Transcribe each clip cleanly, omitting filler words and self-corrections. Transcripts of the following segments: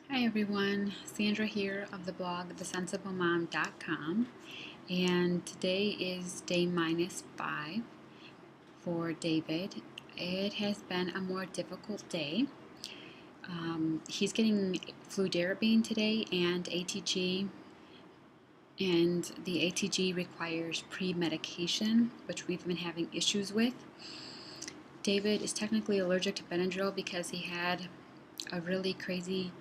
Hi everyone, Sandra here of the blog thesensiblemom.com, and today is day -5 for David. It has been a more difficult day. He's getting fludarabine today and ATG, and the ATG requires pre-medication, which we've been having issues with. David is technically allergic to Benadryl because he had a really crazy,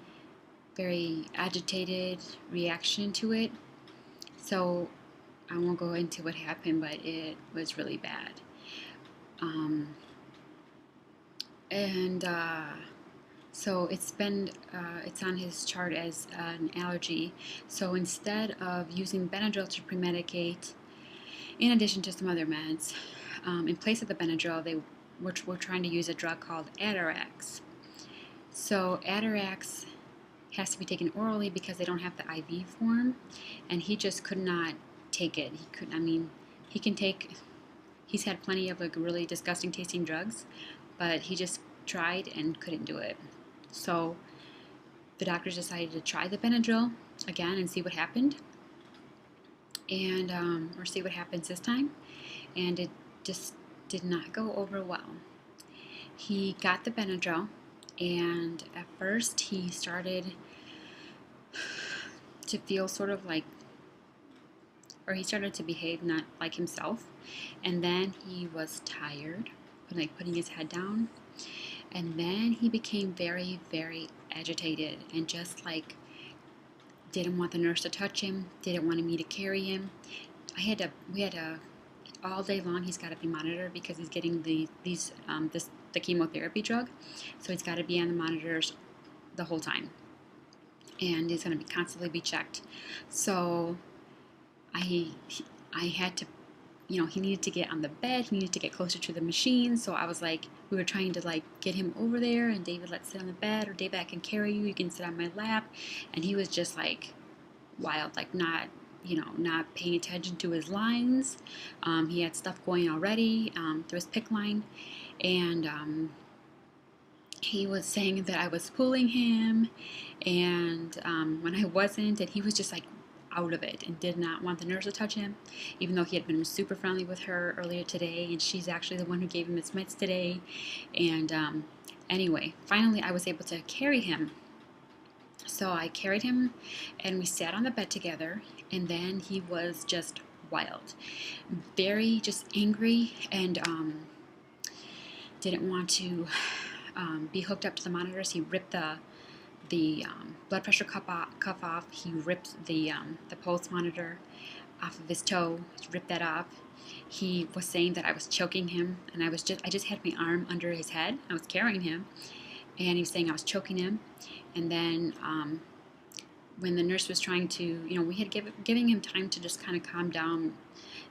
very agitated reaction to it. So I won't go into what happened, but it was really bad. Um, and so it's on his chart as an allergy. So instead of using Benadryl to premedicate, in addition to some other meds, in place of the Benadryl, they were trying to use a drug called Atarax. So Atarax has to be taken orally because they don't have the IV form, and he just could not take it. He can take, he's had plenty of really disgusting tasting drugs, but he just tried and couldn't do it. So the doctors decided to try the Benadryl again and see what happened, and or see what happens this time, and it just did not go over well. He got the Benadryl, and at first he started to feel sort of like, or he started to behave not like himself, and then he was tired, like putting his head down, and then he became very, very agitated and just like didn't want the nurse to touch him, didn't want me to carry him. We had to, all day long he's got to be monitored because he's getting the chemotherapy drug, so he's got to be on the monitors the whole time, and he's going to be constantly be checked. So I had to, he needed to get on the bed, he needed to get closer to the machine. So I was like, we were trying to like get him over there, and David, let's sit on the bed, or David, I can carry you, you can sit on my lap. And he was just like wild, like not paying attention to his lines. He had stuff going already through his PICC line, and he was saying that I was pulling him, and when I wasn't, and he was just like out of it and did not want the nurse to touch him, even though he had been super friendly with her earlier today, and she's actually the one who gave him his meds today. And anyway, finally I was able to carry him. So I carried him, and we sat on the bed together, and then he was just wild, very just angry, and didn't want to be hooked up to the monitors. He ripped the blood pressure cuff off. He ripped the pulse monitor off of his toe. He ripped that off. He was saying that I was choking him, and I just had my arm under his head. I was carrying him, and he was saying I was choking him. And then when the nurse was trying to, we had giving him time to just kind of calm down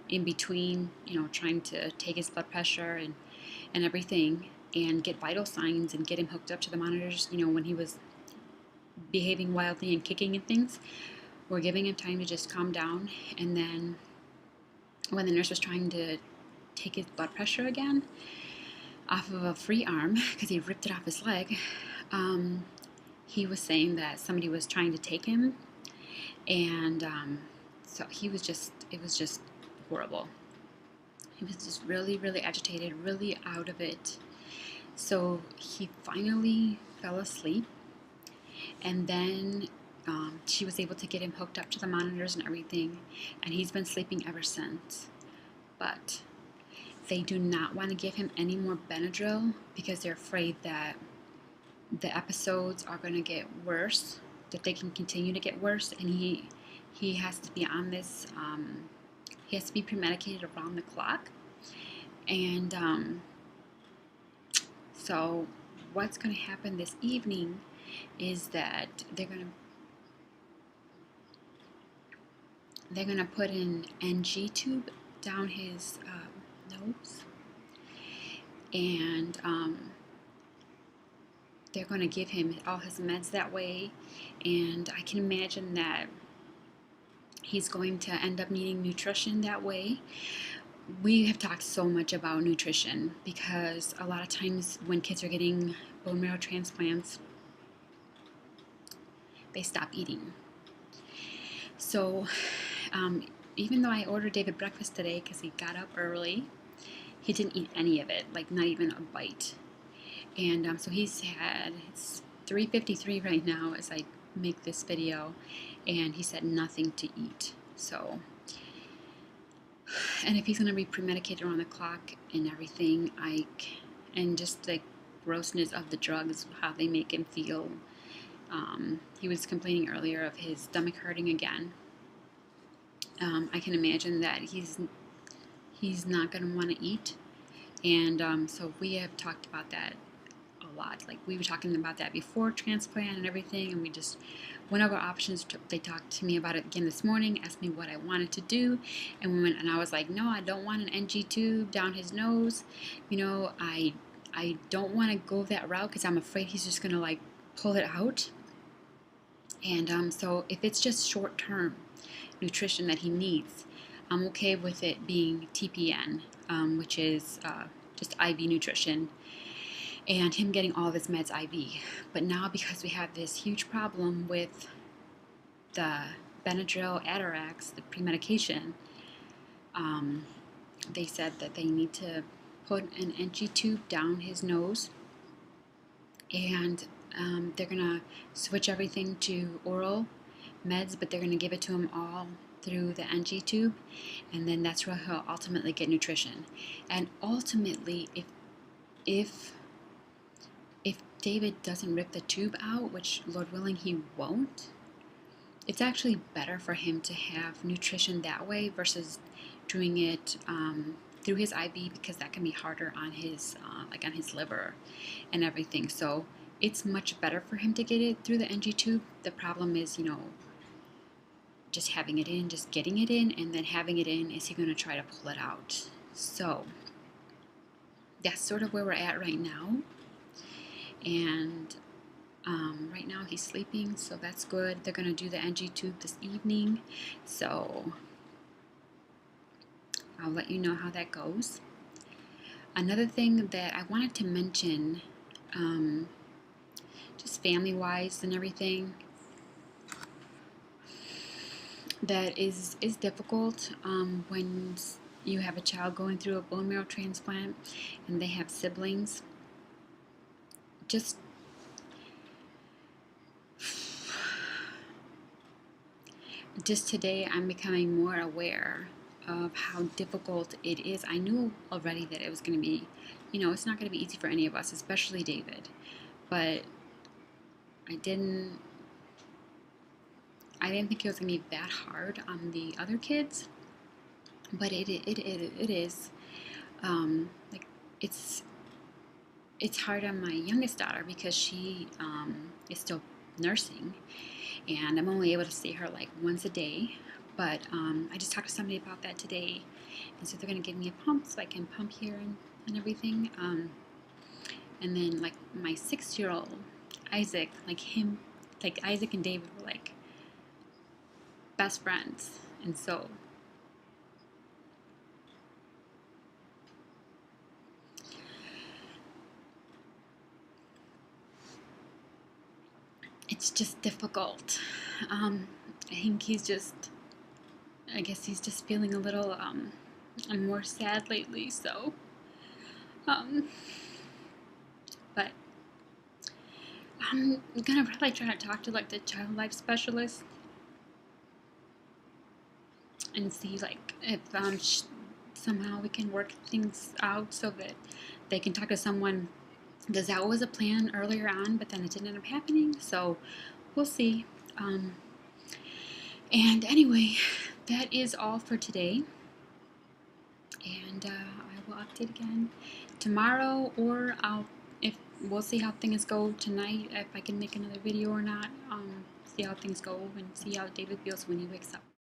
in between, trying to take his blood pressure and everything, and get vital signs and get him hooked up to the monitors, when he was behaving wildly and kicking and things. We're giving him time to just calm down. And then when the nurse was trying to take his blood pressure again off of a free arm, because he ripped it off his leg, he was saying that somebody was trying to take him. And so it was just horrible. He was just really, really agitated, really out of it. So he finally fell asleep, and then she was able to get him hooked up to the monitors and everything, and he's been sleeping ever since. But they do not want to give him any more Benadryl because they're afraid that the episodes are going to get worse, that they can continue to get worse, and he has to be on this, he has to be premedicated around the clock. And so what's going to happen this evening is that they're going to put an NG tube down his nose, and they're going to give him all his meds that way. And I can imagine that he's going to end up needing nutrition that way. We have talked so much about nutrition because a lot of times when kids are getting bone marrow transplants, they stop eating. So even though I ordered David breakfast today because he got up early, he didn't eat any of it, like not even a bite. And so he's had, it's 3:53 right now as I make this video, and he's had nothing to eat. So, and if he's going to be pre-medicated around the clock and everything, and just the grossness of the drugs, how they make him feel. He was complaining earlier of his stomach hurting again. I can imagine that he's not going to want to eat. And so we have talked about that a lot. Like, we were talking about that before transplant and everything, and we just went over options. They talked to me about it again this morning, asked me what I wanted to do, and I was like, no, I don't want an NG tube down his nose. You know, I don't want to go that route because I'm afraid he's just gonna like pull it out. And so if it's just short-term nutrition that he needs, I'm okay with it being TPN, which is just IV nutrition, and him getting all of his meds IV. But now, because we have this huge problem with the Benadryl Atarax, the pre-medication, they said that they need to put an NG tube down his nose, and they're going to switch everything to oral meds, but they're going to give it to him all through the NG tube, and then that's where he'll ultimately get nutrition. And ultimately, if David doesn't rip the tube out, which Lord willing he won't, it's actually better for him to have nutrition that way versus doing it through his IV, because that can be harder on his on his liver and everything. So it's much better for him to get it through the NG tube. The problem is, just having it in, just getting it in, and then having it in. Is he going to try to pull it out? So that's sort of where we're at right now. And right now he's sleeping, so that's good. They're going to do the NG tube this evening, so I'll let you know how that goes. Another thing that I wanted to mention, just family-wise and everything, that is difficult when you have a child going through a bone marrow transplant and they have siblings. Just today I'm becoming more aware of how difficult it is. I knew already that it was going to be, it's not going to be easy for any of us, especially David. But I didn't think it was going to be that hard on the other kids. But it is. Like, it's hard on my youngest daughter because she is still nursing, and I'm only able to see her like once a day. But I just talked to somebody about that today, and so they're going to give me a pump so I can pump here and everything. And then like my 6-year-old Isaac, like Isaac and David were like best friends, and so it's just difficult. I think I guess he's just feeling a little more sad lately, so but I'm gonna probably try to talk to like the child life specialist and see like if somehow we can work things out so that they can talk to someone, because that was a plan earlier on, but then it didn't end up happening, so we'll see. And anyway, that is all for today, and I will update again tomorrow, or we'll see how things go tonight, if I can make another video or not. See how things go and see how David feels when he wakes up.